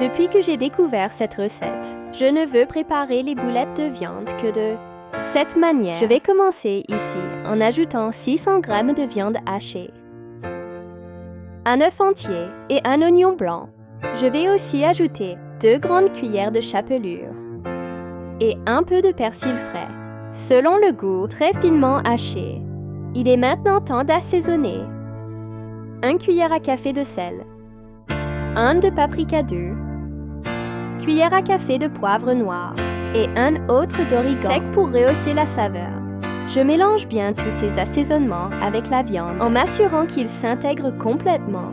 Depuis que j'ai découvert cette recette, je ne veux préparer les boulettes de viande que de cette manière. Je vais commencer ici en ajoutant 600 g de viande hachée, un œuf entier et un oignon blanc. Je vais aussi ajouter 2 grandes cuillères de chapelure et un peu de persil frais, selon le goût, très finement haché. Il est maintenant temps d'assaisonner. 1 cuillère à café de sel, 1 de paprika 2, cuillère à café de poivre noir et un autre d'origan sec pour rehausser la saveur. Je mélange bien tous ces assaisonnements avec la viande en m'assurant qu'ils s'intègrent complètement.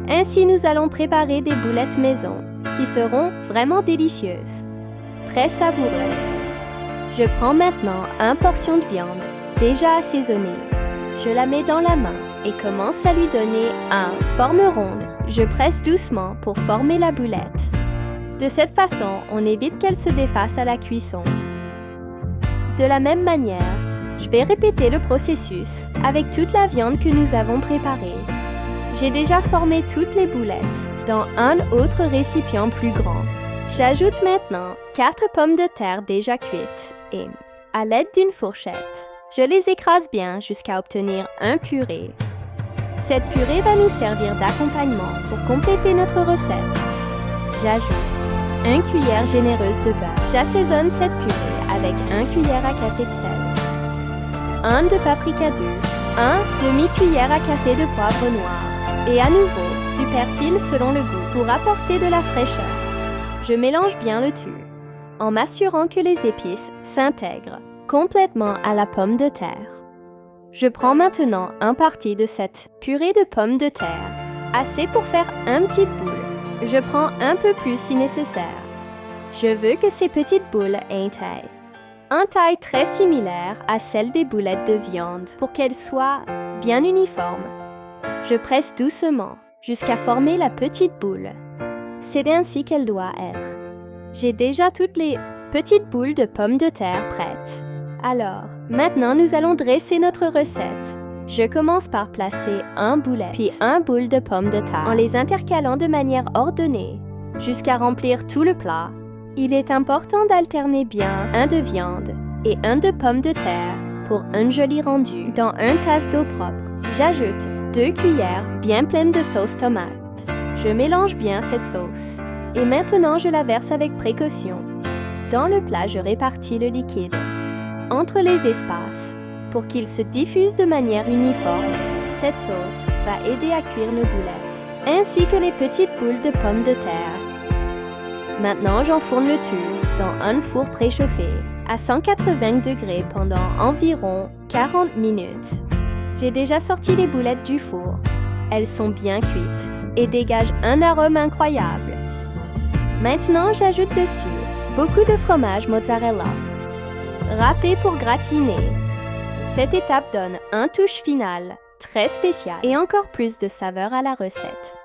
Ainsi, nous allons préparer des boulettes maison qui seront vraiment délicieuses, très savoureuses. Je prends maintenant une portion de viande déjà assaisonnée. Je la mets dans la main et commence à lui donner une forme ronde. Je presse doucement pour former la boulette. De cette façon, on évite qu'elle se défasse à la cuisson. De la même manière, je vais répéter le processus avec toute la viande que nous avons préparée. J'ai déjà formé toutes les boulettes dans un autre récipient plus grand. J'ajoute maintenant 4 pommes de terre déjà cuites et, à l'aide d'une fourchette, je les écrase bien jusqu'à obtenir un purée. Cette purée va nous servir d'accompagnement pour compléter notre recette. J'ajoute 1 cuillère généreuse de beurre. J'assaisonne cette purée avec 1 cuillère à café de sel, 1 de paprika 2, 1 demi-cuillère à café de poivre noir et à nouveau du persil selon le goût pour apporter de la fraîcheur. Je mélange bien le tout en m'assurant que les épices s'intègrent complètement à la pomme de terre. Je prends maintenant un parti de cette purée de pommes de terre, assez pour faire une petite boule. Je prends un peu plus si nécessaire. Je veux que ces petites boules aient une taille très similaire à celle des boulettes de viande pour qu'elles soient bien uniformes. Je presse doucement jusqu'à former la petite boule. C'est ainsi qu'elle doit être. J'ai déjà toutes les petites boules de pommes de terre prêtes. Alors, maintenant nous allons dresser notre recette. Je commence par placer un boulet, puis un boule de pommes de terre, en les intercalant de manière ordonnée, jusqu'à remplir tout le plat. Il est important d'alterner bien un de viande et un de pommes de terre pour un joli rendu. Dans une tasse d'eau propre, j'ajoute 2 cuillères bien pleines de sauce tomate. Je mélange bien cette sauce. Et maintenant, je la verse avec précaution. Dans le plat, je répartis le liquide entre les espaces pour qu'il se diffuse de manière uniforme. Cette sauce va aider à cuire nos boulettes, ainsi que les petites boules de pommes de terre. Maintenant, j'enfourne le tout dans un four préchauffé à 180 degrés pendant environ 40 minutes. J'ai déjà sorti les boulettes du four. Elles sont bien cuites et dégagent un arôme incroyable. Maintenant, j'ajoute dessus beaucoup de fromage mozzarella, râpé pour gratiner. Cette étape donne un touche finale très spécial et encore plus de saveur à la recette.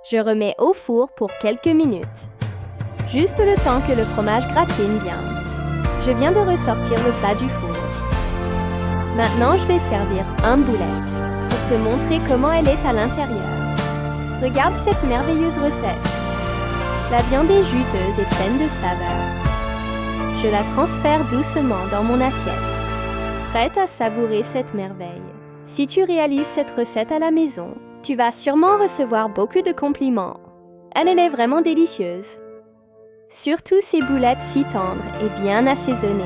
Je remets au four pour quelques minutes, juste le temps que le fromage gratine bien. Je viens de ressortir le plat du four. Maintenant, je vais servir une boulette pour te montrer comment elle est à l'intérieur. Regarde cette merveilleuse recette. La viande est juteuse et pleine de saveur. Je la transfère doucement dans mon assiette, prête à savourer cette merveille. Si tu réalises cette recette à la maison, tu vas sûrement recevoir beaucoup de compliments. Elle est vraiment délicieuse. Surtout ces boulettes si tendres et bien assaisonnées.